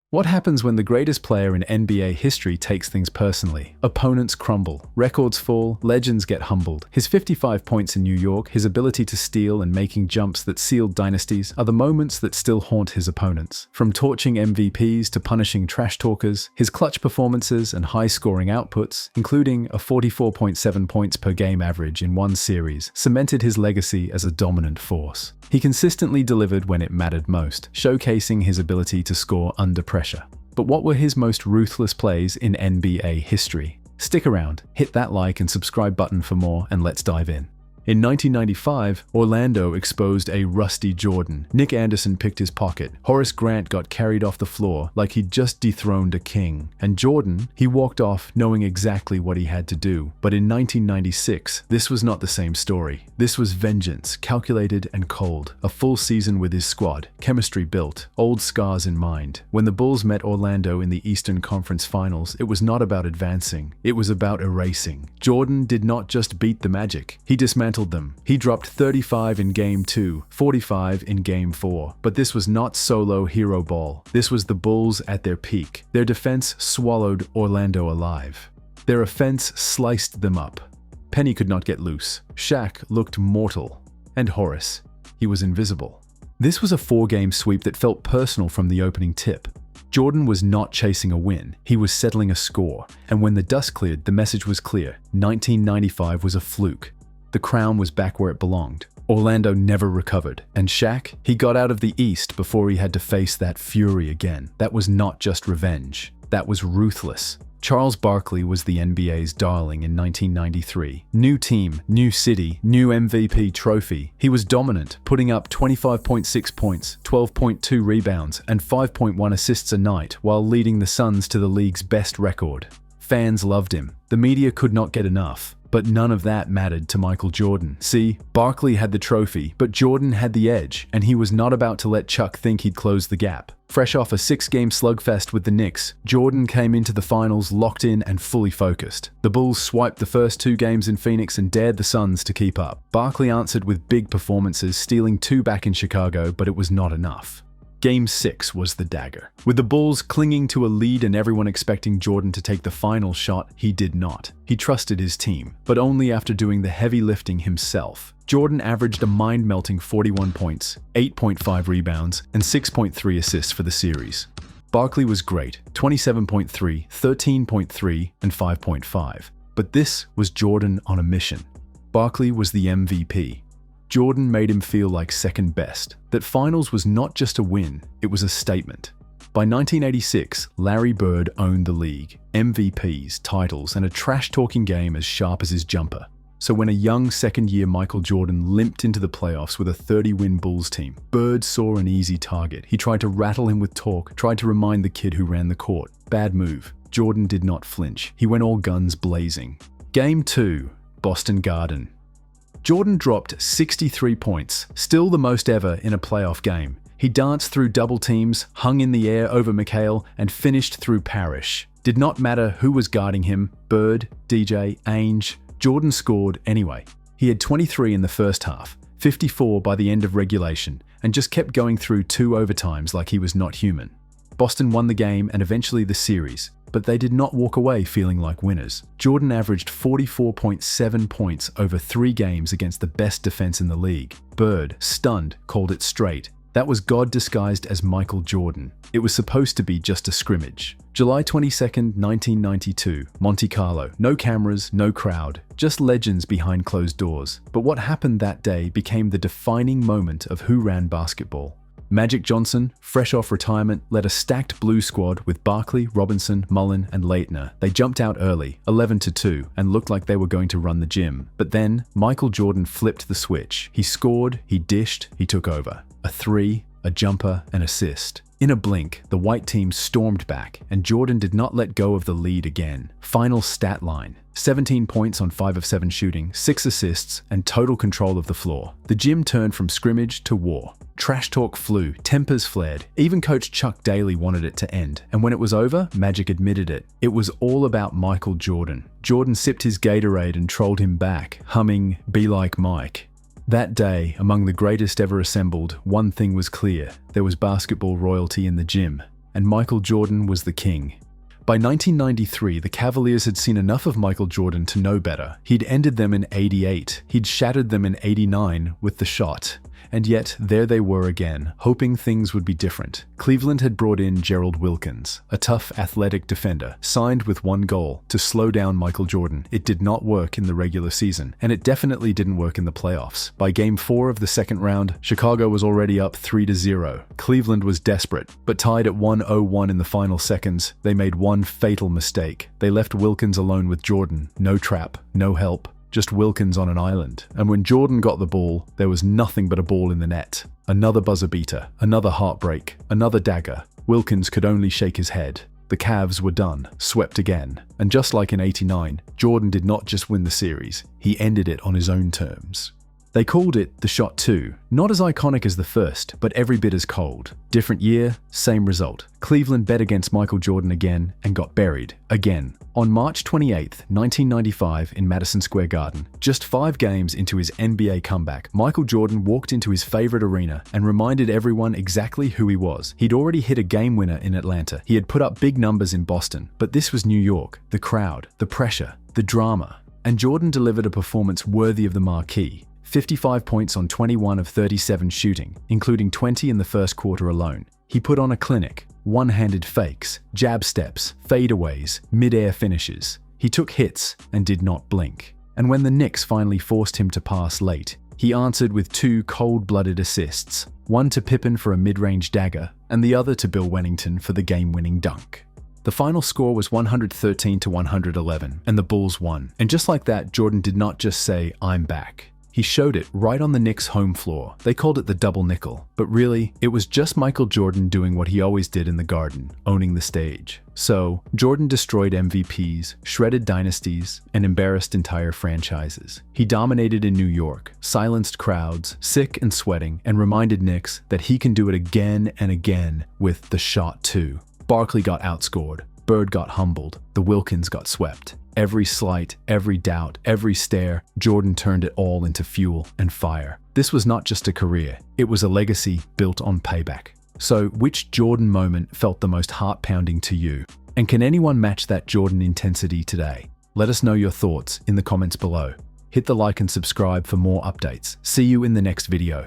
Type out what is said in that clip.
What happens when the greatest player in NBA history takes things personally? Opponents crumble, records fall, legends get humbled. His 55 points in New York, his ability to steal and making jumps that sealed dynasties are the moments that still haunt his opponents. From torching MVPs to punishing trash talkers, his clutch performances and high-scoring outputs, including a 44.7 points per game average in one series, cemented his legacy as a dominant force. He consistently delivered when it mattered most, showcasing his ability to score under pressure. But what were his most ruthless plays in NBA history? Stick around, hit that like and subscribe button for more, and let's dive in. In 1995, Orlando exposed a rusty Jordan. Nick Anderson picked his pocket. Horace Grant got carried off the floor like he'd just dethroned a king. And Jordan, he walked off knowing exactly what he had to do. But in 1996, this was not the same story. This was vengeance, calculated and cold. A full season with his squad, chemistry built, old scars in mind. When the Bulls met Orlando in the Eastern Conference Finals, it was not about advancing. It was about erasing. Jordan did not just beat the Magic. He dismantled them. He dropped 35 in Game 2, 45 in Game 4. But this was not solo hero ball. This was the Bulls at their peak. Their defense swallowed Orlando alive. Their offense sliced them up. Penny could not get loose. Shaq looked mortal. And Horace, he was invisible. This was a 4-game sweep that felt personal from the opening tip. Jordan was not chasing a win, he was settling a score. And when the dust cleared, the message was clear. 1995 was a fluke. The crown was back where it belonged. Orlando never recovered. And Shaq, he got out of the East before he had to face that fury again. That was not just revenge. That was ruthless. Charles Barkley was the NBA's darling in 1993. New team, new city, new MVP trophy. He was dominant, putting up 25.6 points, 12.2 rebounds, and 5.1 assists a night while leading the Suns to the league's best record. Fans loved him. The media could not get enough. But none of that mattered to Michael Jordan. See, Barkley had the trophy, but Jordan had the edge, and he was not about to let Chuck think he'd close the gap. Fresh off a 6-game slugfest with the Knicks, Jordan came into the finals locked in and fully focused. The Bulls swiped the first 2 games in Phoenix and dared the Suns to keep up. Barkley answered with big performances, stealing 2 back in Chicago, but it was not enough. Game 6 was the dagger. With the Bulls clinging to a lead and everyone expecting Jordan to take the final shot, he did not. He trusted his team, but only after doing the heavy lifting himself. Jordan averaged a mind-melting 41 points, 8.5 rebounds, and 6.3 assists for the series. Barkley was great, 27.3, 13.3, and 5.5. But this was Jordan on a mission. Barkley was the MVP. Jordan made him feel like second best, that finals was not just a win, it was a statement. By 1986, Larry Bird owned the league, MVPs, titles, and a trash-talking game as sharp as his jumper. So when a young second-year Michael Jordan limped into the playoffs with a 30-win Bulls team, Bird saw an easy target. He tried to rattle him with talk, tried to remind the kid who ran the court. Bad move. Jordan did not flinch. He went all guns blazing. Game 2, Boston Garden. Jordan dropped 63 points, still the most ever in a playoff game. He danced through double teams, hung in the air over McHale, and finished through Parrish. Did not matter who was guarding him, Bird, DJ, Ainge, Jordan scored anyway. He had 23 in the first half, 54 by the end of regulation, and just kept going through 2 overtimes like he was not human. Boston won the game and eventually the series, but they did not walk away feeling like winners. Jordan averaged 44.7 points over 3 games against the best defense in the league. Bird, stunned, called it straight. That was God disguised as Michael Jordan. It was supposed to be just a scrimmage. July 22nd, 1992, Monte Carlo. No cameras, no crowd, just legends behind closed doors. But what happened that day became the defining moment of who ran basketball. Magic Johnson, fresh off retirement, led a stacked blue squad with Barkley, Robinson, Mullen, and Leitner. They jumped out early, 11-2, and looked like they were going to run the gym. But then, Michael Jordan flipped the switch. He scored, he dished, he took over. A 3, a jumper, an assist. In a blink, the white team stormed back, and Jordan did not let go of the lead again. Final stat line: 17 points on 5 of 7 shooting, 6 assists, and total control of the floor. The gym turned from scrimmage to war. Trash talk flew, tempers flared. Even coach Chuck Daly wanted it to end. And when it was over, Magic admitted it. It was all about Michael Jordan. Jordan sipped his Gatorade and trolled him back, humming "Be Like Mike." That day, among the greatest ever assembled, one thing was clear. There was basketball royalty in the gym. and Michael Jordan was the king. By 1993, the Cavaliers had seen enough of Michael Jordan to know better. He'd ended them in '88, he'd shattered them in '89 with the shot. And yet, there they were again, hoping things would be different. Cleveland had brought in Gerald Wilkins, a tough, athletic defender, signed with one goal: to slow down Michael Jordan. It did not work in the regular season, and it definitely didn't work in the playoffs. By Game 4 of the second round, Chicago was already up 3-0. Cleveland was desperate, but tied at 1-0-1 in the final seconds, they made one fatal mistake. They left Wilkins alone with Jordan. No trap, no help. Just Wilkins on an island. And when Jordan got the ball, there was nothing but a ball in the net. Another buzzer beater, another heartbreak, another dagger. Wilkins could only shake his head. The Cavs were done, swept again. And just like in '89, Jordan did not just win the series, he ended it on his own terms. They called it the Shot 2, not as iconic as the first, but every bit as cold. Different year, same result. Cleveland bet against Michael Jordan again and got buried, again. On March 28, 1995, in Madison Square Garden, just 5 games into his NBA comeback, Michael Jordan walked into his favorite arena and reminded everyone exactly who he was. He'd already hit a game winner in Atlanta. He had put up big numbers in Boston, but this was New York, the crowd, the pressure, the drama. And Jordan delivered a performance worthy of the marquee. 55 points on 21 of 37 shooting, including 20 in the first quarter alone. He put on a clinic: one-handed fakes, jab steps, fadeaways, mid-air finishes. He took hits and did not blink. And when the Knicks finally forced him to pass late, he answered with 2 cold-blooded assists, one to Pippen for a mid-range dagger, and the other to Bill Wennington for the game-winning dunk. The final score was 113-111, and the Bulls won. And just like that, Jordan did not just say, "I'm back." He showed it right on the Knicks' home floor. They called it the double nickel. But really, it was just Michael Jordan doing what he always did in the Garden, owning the stage. So, Jordan destroyed MVPs, shredded dynasties, and embarrassed entire franchises. He dominated in New York, silenced crowds, sick and sweating, and reminded Knicks that he can do it again and again with the Shot 2. Barkley got outscored. Bird got humbled. The Wilkins got swept. Every slight, every doubt, every stare, Jordan turned it all into fuel and fire. This was not just a career, it was a legacy built on payback. So, which Jordan moment felt the most heart-pounding to you? And can anyone match that Jordan intensity today? Let us know your thoughts in the comments below. Hit the like and subscribe for more updates. See you in the next video.